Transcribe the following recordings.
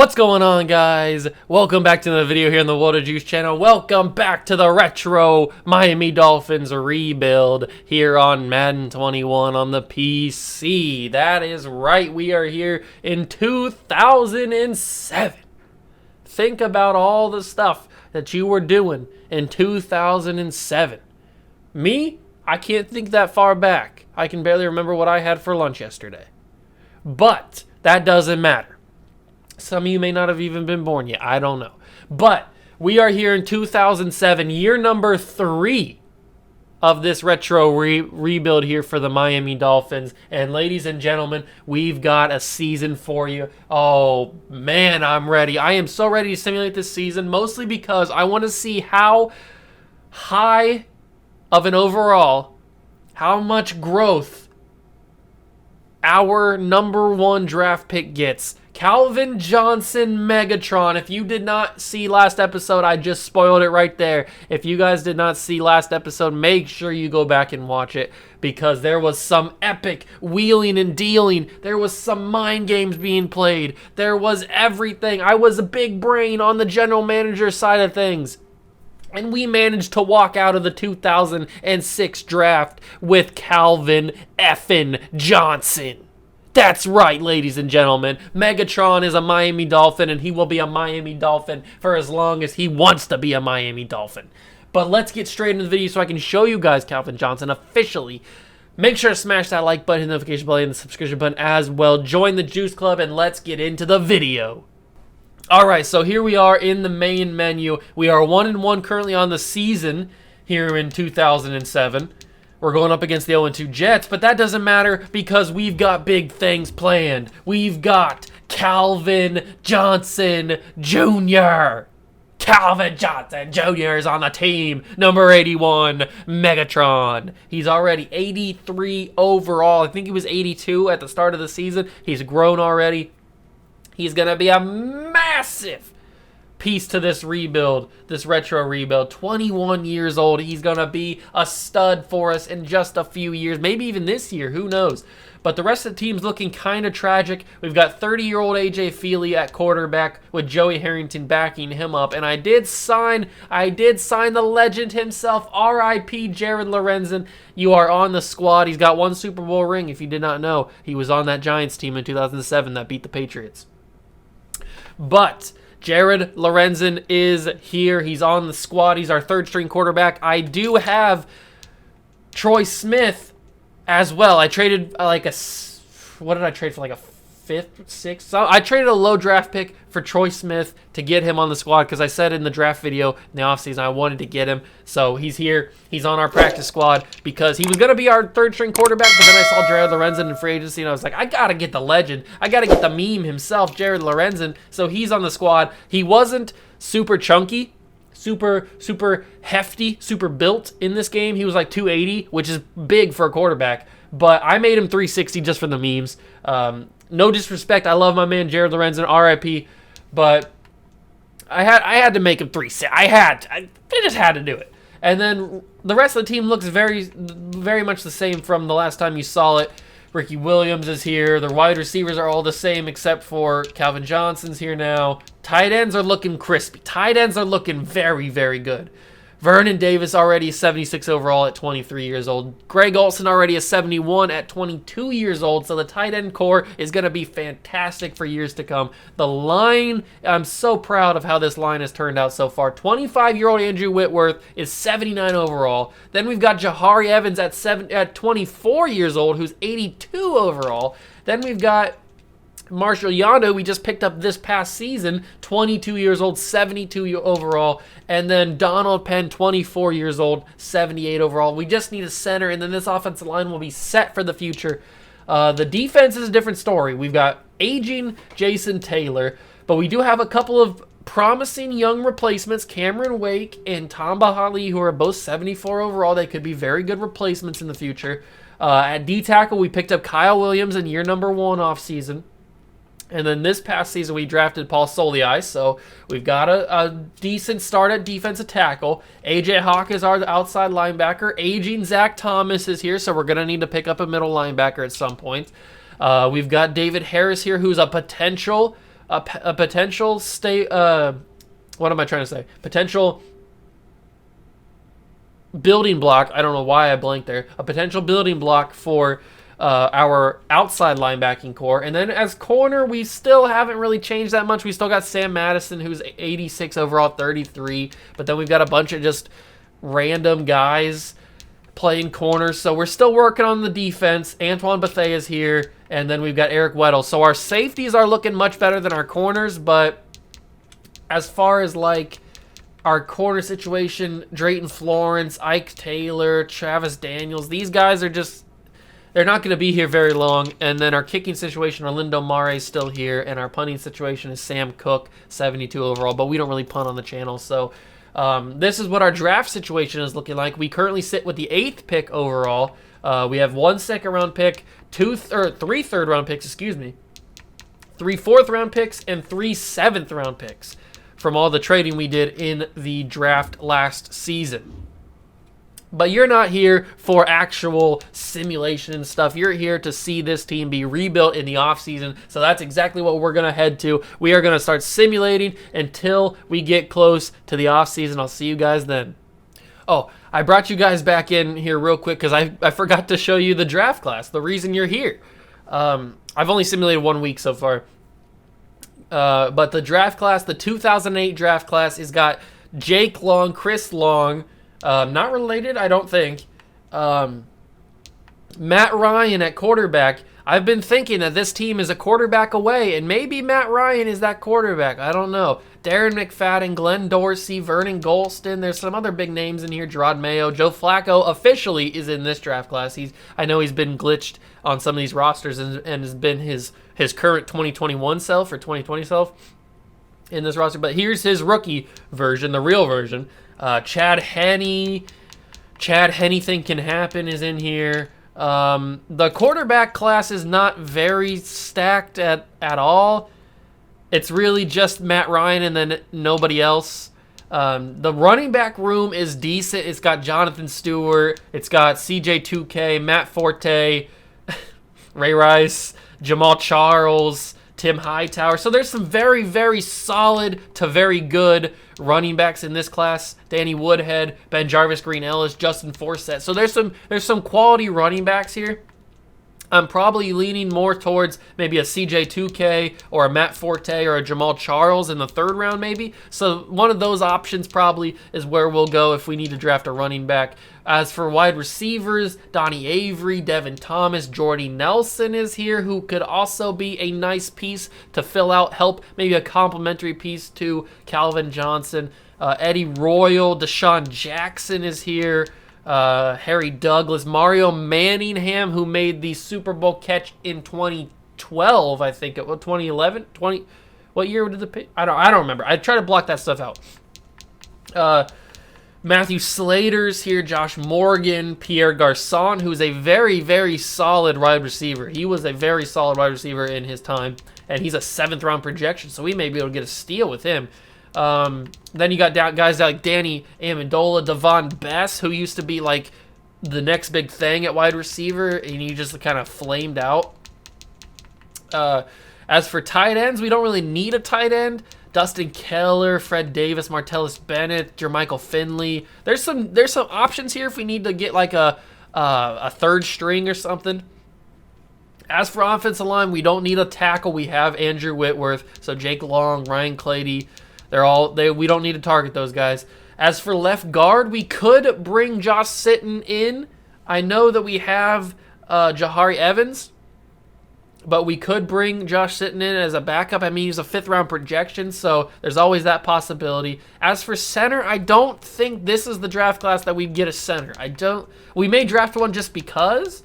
What's going on, guys? Welcome back to another video here on the Water Juice channel. Welcome back to the retro Miami Dolphins rebuild here on Madden 21 on the PC. That is right, we are here in 2007. Think about all the stuff that you were doing in 2007. Me, I can't think that far back. I can barely remember what I had for lunch yesterday. But that doesn't matter. Some of you may not have even been born yet. I don't know. But we are here in 2007, year number 3 of this retro rebuild here for the Miami Dolphins. And ladies and gentlemen, we've got a season for you. Oh, man, I'm ready. I am so ready to simulate this season, mostly because I want to see how high of an overall, how much growth our number 1 draft pick gets. Calvin Johnson Megatron. If you did not see last episode, I just spoiled it right there. If you guys did not see last episode, make sure you go back and watch it, because there was some epic wheeling and dealing. There was some mind games being played. There was everything. I was a big brain on the general manager side of things. And we managed to walk out of the 2006 draft with Calvin effin' Johnson. That's right, ladies and gentlemen. Megatron is a Miami Dolphin, and he will be a Miami Dolphin for as long as he wants to be a Miami Dolphin. But let's get straight into the video so I can show you guys Calvin Johnson officially. Make sure to smash that like button, the notification bell, and the subscription button as well. Join the Juice Club, and let's get into the video. Alright, so here we are in the main menu. We are 1-1 currently on the season here in 2007. We're going up against the 0-2 Jets, but that doesn't matter because we've got big things planned. We've got Calvin Johnson Jr. Calvin Johnson Jr. is on the team. Number 81, Megatron. He's already 83 overall. I think he was 82 at the start of the season. He's grown already. He's going to be a massive piece to this rebuild, this retro rebuild. 21 years old. He's going to be a stud for us in just a few years, maybe even this year. Who knows? But the rest of the team's looking kind of tragic. We've got 30-year-old A.J. Feely at quarterback with Joey Harrington backing him up. And I did sign the legend himself, R.I.P. Jared Lorenzen. You are on the squad. He's got 1 Super Bowl ring, if you did not know. He was on that Giants team in 2007 that beat the Patriots. But Jared Lorenzen is here. He's on the squad. He's our 3rd-string quarterback. I do have Troy Smith as well. I traded what did I trade for, like a 5th, 6th? So I traded a low draft pick for Troy Smith to get him on the squad because I said in the draft video in the offseason I wanted to get him. So he's here. He's on our practice squad because he was going to be our 3rd-string quarterback, but then I saw Jared Lorenzen in free agency, and I was like, I got to get the legend. I got to get the meme himself, Jared Lorenzen. So he's on the squad. He wasn't super chunky, super hefty, super built in this game. He was like 280, which is big for a quarterback. But I made him 360 just for the memes. No disrespect. I love my man Jared Lorenzen, RIP. But I had to make him 360. I just had to do it. And then the rest of the team looks very much the same from the last time you saw it. Ricky Williams is here. The wide receivers are all the same except for Calvin Johnson's here now. Tight ends are looking crispy. Tight ends are looking very, very good. Vernon Davis already 76 overall at 23 years old. Greg Olsen already a 71 at 22 years old. So the tight end core is going to be fantastic for years to come. The line, I'm so proud of how this line has turned out so far. 25-year-old Andrew Whitworth is 79 overall. Then we've got Jahari Evans at 24 years old, who's 82 overall. Then we've got Marshall Yanda, we just picked up this past season, 22 years old, 72 overall. And then Donald Penn, 24 years old, 78 overall. We just need a center, and then this offensive line will be set for the future. The defense is a different story. We've got aging Jason Taylor, but we do have a couple of promising young replacements, Cameron Wake and Tamba Hali, who are both 74 overall. They could be very good replacements in the future. At D-tackle, we picked up Kyle Williams in year number 1 off season. And then this past season, we drafted Paul Soliai, so we've got a decent start at defensive tackle. A.J. Hawk is our outside linebacker. Aging Zach Thomas is here, so we're going to need to pick up a middle linebacker at some point. We've got David Harris here, who's a potential a potential what am I trying to say? Potential building block. I don't know why I blanked there. A potential building block for our outside linebacking core. And then as corner, we still haven't really changed that much. We still got Sam Madison, who's 86 overall, 33. But then we've got a bunch of just random guys playing corners. So we're still working on the defense. Antoine Bethea is here. And then we've got Eric Weddle. So our safeties are looking much better than our corners. But as far as like our corner situation, Drayton Florence, Ike Taylor, Travis Daniels, these guys are just, they're not going to be here very long. And then our kicking situation, Orlando Mare is still here. And our punting situation is Sam Cook, 72 overall. But we don't really punt on the channel. So this is what our draft situation is looking like. We currently sit with the 8th pick overall. We have 1 second-round pick, 3 third-round picks, 3 fourth-round picks, and 3 seventh-round picks from all the trading we did in the draft last season. But you're not here for actual simulation and stuff. You're here to see this team be rebuilt in the offseason. So that's exactly what we're going to head to. We are going to start simulating until we get close to the offseason. I'll see you guys then. Oh, I brought you guys back in here real quick because I forgot to show you the draft class, the reason you're here. I've only simulated 1 week so far. But the draft class, the 2008 draft class, has got Jake Long, Chris Long, not related, I don't think. Matt Ryan at quarterback. I've been thinking that this team is a quarterback away, and maybe Matt Ryan is that quarterback. I don't know. Darren McFadden, Glenn Dorsey, Vernon Golston. There's some other big names in here. Gerard Mayo. Joe Flacco officially is in this draft class. I know he's been glitched on some of these rosters and has been his current 2021 self or 2020 self in this roster. But here's his rookie version, the real version. Chad Henne. Anything Can Happen is in here. The quarterback class is not very stacked at all. It's really just Matt Ryan and then nobody else. The running back room is decent. It's got Jonathan Stewart. It's got CJ2K, Matt Forte, Ray Rice, Jamal Charles, Tim Hightower. So there's some very, very solid to very good running backs in this class. Danny Woodhead, Ben Jarvis, Green Ellis, Justin Forsett. So there's some quality running backs here. I'm probably leaning more towards maybe a CJ2K or a Matt Forte or a Jamal Charles in the 3rd round maybe. So one of those options probably is where we'll go if we need to draft a running back. As for wide receivers, Donnie Avery, Devin Thomas, Jordy Nelson is here, who could also be a nice piece to fill out, help maybe a complementary piece to Calvin Johnson. Eddie Royal, Deshaun Jackson is here. Harry Douglas, Mario Manningham, who made the Super Bowl catch in 2012, I think. 2011? What year did the pick? I don't remember. I try to block that stuff out. Matthew Slater's here, Josh Morgan, Pierre Garçon, who's a very, very solid wide receiver. He was a very solid wide receiver in his time, and he's a 7th round projection, so we may be able to get a steal with him. Then you got guys like Danny Amendola, Devon Bess, who used to be like the next big thing at wide receiver, and he just kind of flamed out. As for tight ends, we don't really need a tight end. Dustin Keller, Fred Davis, Martellus Bennett, Jermichael Finley. There's some options here if we need to get like a 3rd string or something. As for offensive line, we don't need a tackle. We have Andrew Whitworth, so Jake Long, Ryan Clady. We don't need to target those guys. As for left guard, we could bring Josh Sitton in. I know that we have Jahari Evans, but we could bring Josh Sitton in as a backup. I mean, he's a 5th round projection, so there's always that possibility. As for center, I don't think this is the draft class that we'd get a center. We may draft one just because,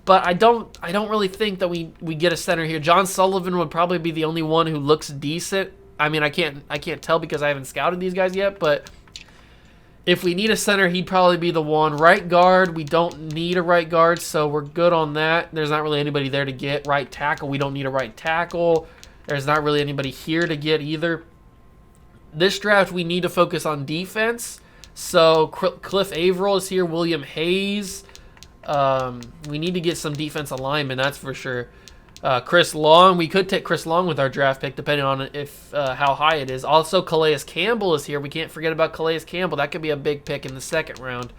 but I don't really think that we get a center here. John Sullivan would probably be the only one who looks decent. I mean, I can't tell because I haven't scouted these guys yet, but if we need a center, he'd probably be the one. Right guard, we don't need a right guard, so we're good on that. There's not really anybody there to get. Right tackle, we don't need a right tackle. There's not really anybody here to get either. This draft, we need to focus on defense. So Cliff Averill is here, William Hayes. We need to get some defense alignment, that's for sure. Chris Long, we could take Chris Long with our draft pick, depending on if how high it is. Also, Calais Campbell is here. We can't forget about Calais Campbell. That could be a big pick in the second round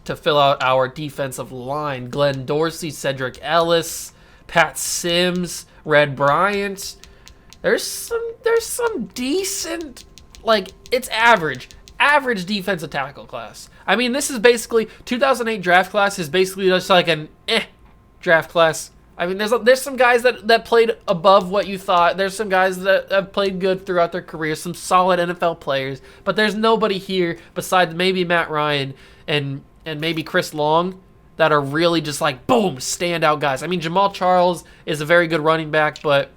to fill out our defensive line. Glenn Dorsey, Cedric Ellis, Pat Sims, Red Bryant. There's some decent, like, it's average defensive tackle class. I mean, this is basically 2008 draft class is basically just like an draft class. I mean, there's some guys that played above what you thought. There's some guys that have played good throughout their career, some solid NFL players, but there's nobody here besides maybe Matt Ryan and maybe Chris Long that are really just like, boom, standout guys. I mean, Jamal Charles is a very good running back, but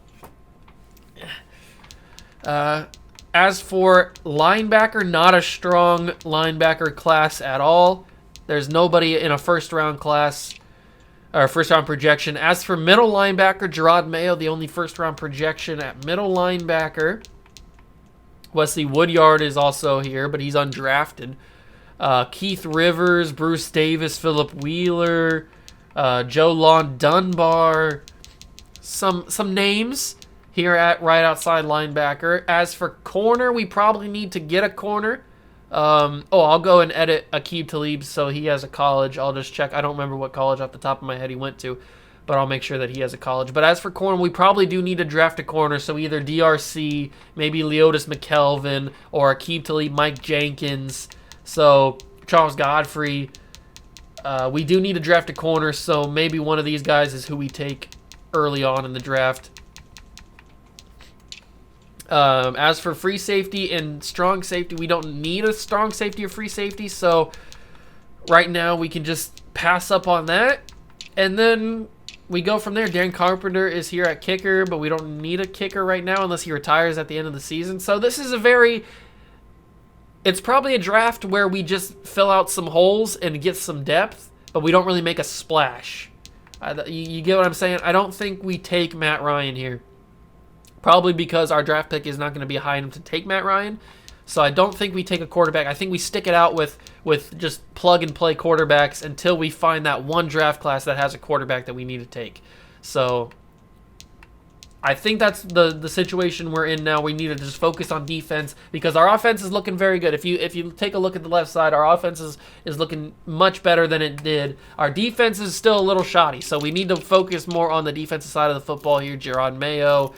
as for linebacker, not a strong linebacker class at all. There's nobody in a first-round class or first-round projection. As for middle linebacker, Gerard Mayo, the only first-round projection at middle linebacker. Wesley Woodyard is also here, but he's undrafted. Keith Rivers, Bruce Davis, Philip Wheeler, Joe Lon Dunbar. Some names here at right outside linebacker. As for corner, we probably need to get a corner. I'll go and edit Aqib Talib so he has a college. I'll just check. I don't remember what college off the top of my head he went to, but I'll make sure that he has a college. But as for corner, we probably do need to draft a corner, so either DRC, maybe Leotis McKelvin, or Aqib Talib, Mike Jenkins, so Charles Godfrey. We do need to draft a corner, so maybe one of these guys is who we take early on in the draft. As for free safety and strong safety, we don't need a strong safety or free safety, so right now we can just pass up on that, and then we go from there. Darren Carpenter is here at kicker, but we don't need a kicker right now unless he retires at the end of the season. So this is it's probably a draft where we just fill out some holes and get some depth, but we don't really make a splash. You get what I'm saying? I don't think we take Matt Ryan here. Probably because our draft pick is not going to be high enough to take Matt Ryan. So I don't think we take a quarterback. I think we stick it out with just plug-and-play quarterbacks until we find that one draft class that has a quarterback that we need to take. So I think that's the situation we're in now. We need to just focus on defense because our offense is looking very good. If you take a look at the left side, our offense is looking much better than it did. Our defense is still a little shoddy, so we need to focus more on the defensive side of the football here. Gerard Mayo,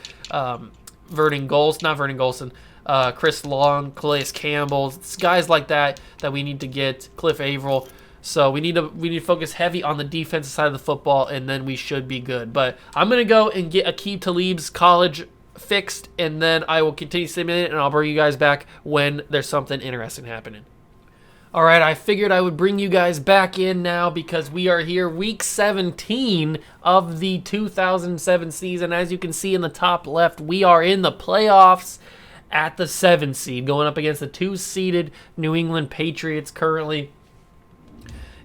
Chris Long, Calais Campbell, guys like that we need to get. Cliff Averill. So we need to focus heavy on the defensive side of the football, and then we should be good. But I'm going to go and get Aqib Talib's college fixed, and then I will continue simulating, and I'll bring you guys back when there's something interesting happening. All right, I figured I would bring you guys back in now because we are here week 17 of the 2007 season. As you can see in the top left, we are in the playoffs at the 7 seed, going up against the 2-seeded New England Patriots currently.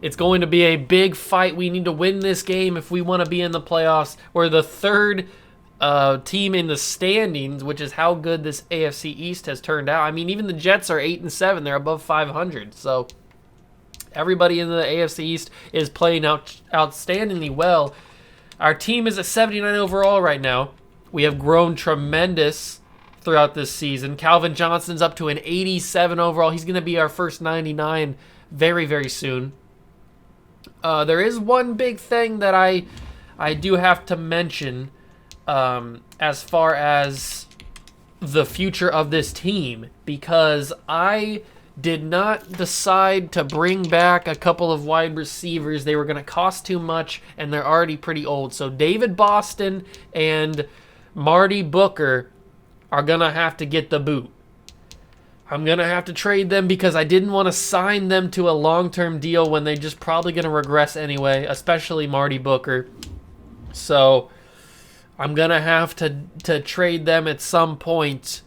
It's going to be a big fight. We need to win this game if we want to be in the playoffs. We're the third team in the standings, which is how good this AFC East has turned out. I mean, even the Jets are 8-7. They're above 500. So everybody in the AFC East is playing outstandingly well. Our team is at 79 overall right now. We have grown tremendous throughout this season. Calvin Johnson's up to an 87 overall. He's going to be our first 99 very, very soon. There is one big thing that I do have to mention as far as the future of this team, because I did not decide to bring back a couple of wide receivers. They were going to cost too much, and they're already pretty old. So David Boston and Marty Booker are going to have to get the boot. I'm going to have to trade them because I didn't want to sign them to a long-term deal when they're just probably going to regress anyway, especially Marty Booker. So I'm going to have to trade them at some point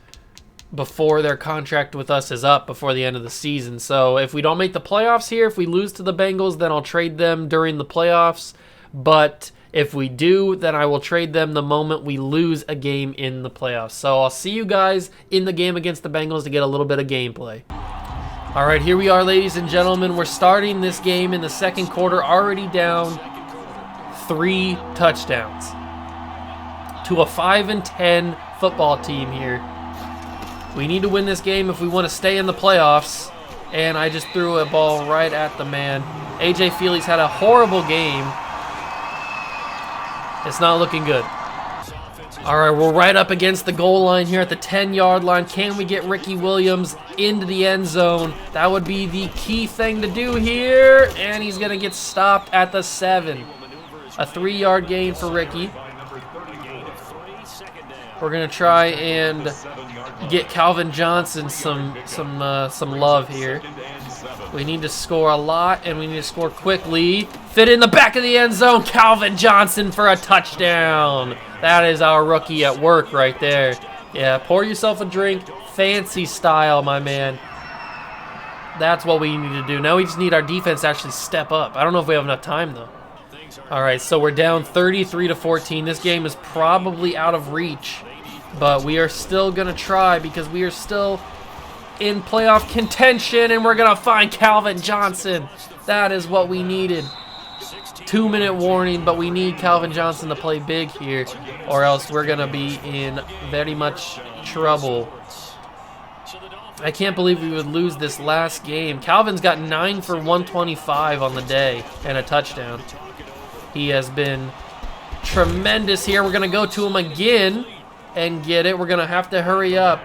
before their contract with us is up, before the end of the season. So if we don't make the playoffs here, if we lose to the Bengals, then I'll trade them during the playoffs. But if we do, then I will trade them the moment we lose a game in the playoffs. So I'll see you guys in the game against the Bengals to get a little bit of gameplay. All right, here we are, ladies and gentlemen. We're starting this game in the second quarter, already down 3 touchdowns to a 5-10 football team here. We need to win this game if we want to stay in the playoffs. And I just threw a ball right at the man. A.J. Feely's had a horrible game. It's not looking good. All right, we're right up against the goal line here at the 10-yard line. Can we get Ricky Williams into the end zone? That would be the key thing to do here. And he's going to get stopped at the 7. A 3-yard gain for Ricky. We're going to try and get Calvin Johnson some love here. We need to score a lot, and we need to score quickly. Fit in the back of the end zone. Calvin Johnson for a touchdown. That is our rookie at work right there. Yeah, pour yourself a drink. Fancy style, my man. That's what we need to do. Now we just need our defense to actually step up. I don't know if we have enough time, though. All right, so we're down 33-14. This game is probably out of reach, but we are still going to try because we are still in playoff contention, and we're going to find Calvin Johnson. That is what we needed. 2-minute warning, but we need Calvin Johnson to play big here, or else we're going to be in very much trouble. I can't believe we would lose this last game. Calvin's got 9 for 125 on the day and a touchdown. He has been tremendous here. We're going to go to him again and get it. We're going to have to hurry up.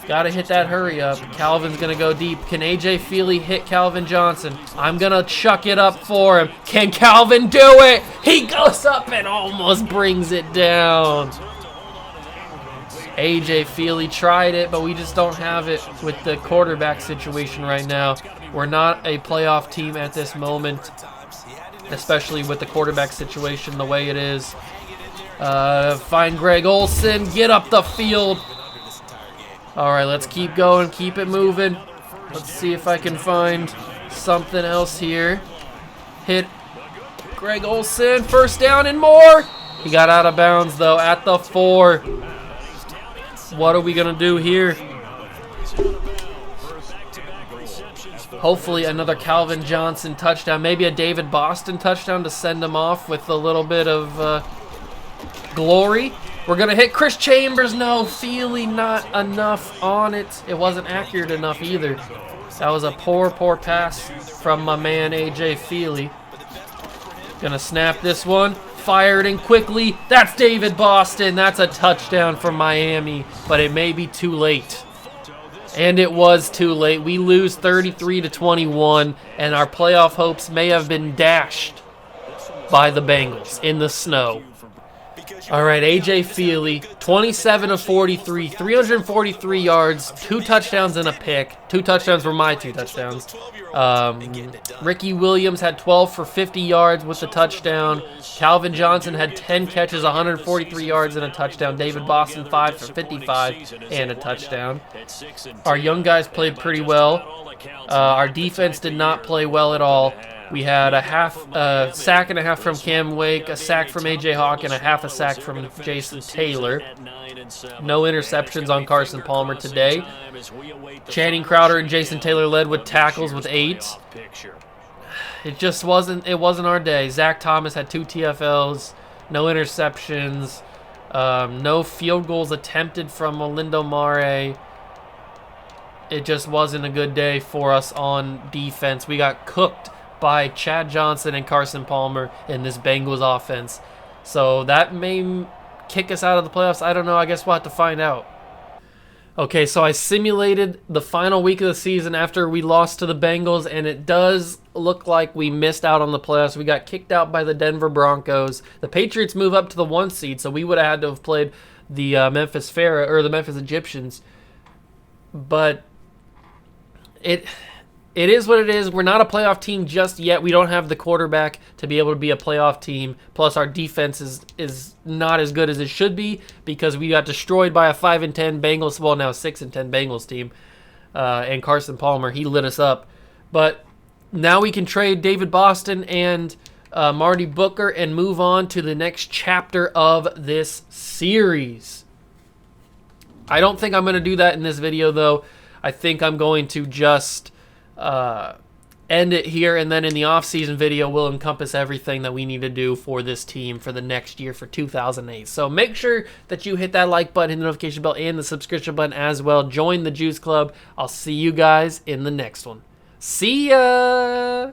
Got to hit that hurry up. Calvin's going to go deep. Can A.J. Feely hit Calvin Johnson? I'm going to chuck it up for him. Can Calvin do it? He goes up and almost brings it down. A.J. Feely tried it, but we just don't have it with the quarterback situation right now. We're not a playoff team at this moment, especially with the quarterback situation the way it is. Find Greg Olsen. Get up the field. All right, let's keep going. Keep it moving. Let's see if I can find something else here. Hit Greg Olsen. First down and more. He got out of bounds, though, at the 4. What are we going to do here? Hopefully another Calvin Johnson touchdown. Maybe a David Boston touchdown to send him off with a little bit of glory. We're going to hit Chris Chambers. No, Feely not enough on it. It wasn't accurate enough either. That was a poor pass from my man A.J. Feely. Going to snap this one. Fired in quickly. That's David Boston. That's a touchdown for Miami, but it may be too late. And it was too late. We lose 33-21, and our playoff hopes may have been dashed by the Bengals in the snow. All right, A.J. Feely, 27 of 43, 343 yards, 2 touchdowns and a pick. 2 touchdowns were my 2 touchdowns. Ricky Williams had 12 for 50 yards with a touchdown. Calvin Johnson had 10 catches, 143 yards and a touchdown. David Boston, 5 for 55 and a touchdown. Our young guys played pretty well. Our defense did not play well at all. We had a sack and a half from Cam Wake, a sack from A.J. Hawk, and a half a sack from Jason Taylor. No interceptions on Carson Palmer today. Channing Crowder and Jason Taylor led with tackles with 8. It just wasn't our day. Zach Thomas had 2 TFLs, no interceptions, no field goals attempted from Malindo Mare. It just wasn't a good day for us on defense. We got cooked by Chad Johnson and Carson Palmer in this Bengals offense. So that may kick us out of the playoffs. I don't know. I guess we'll have to find out. Okay, so I simulated the final week of the season after we lost to the Bengals, and it does look like we missed out on the playoffs. We got kicked out by the Denver Broncos. The Patriots move up to the 1 seed, so we would have had to have played the Memphis Pharaoh or the Memphis Egyptians. But it is what it is. We're not a playoff team just yet. We don't have the quarterback to be able to be a playoff team. Plus, our defense is not as good as it should be because we got destroyed by a 5-10 Bengals, well, now 6-10 Bengals team. And Carson Palmer, he lit us up. But now we can trade David Boston and Marty Booker and move on to the next chapter of this series. I don't think I'm going to do that in this video, though. I think I'm going to just end it here, and then in the off-season video we'll encompass everything that we need to do for this team for the next year, for 2008. So make sure that you hit that like button, hit the notification bell, and the subscription button as well. Join the Juice Club. I'll see you guys in the next one. See ya!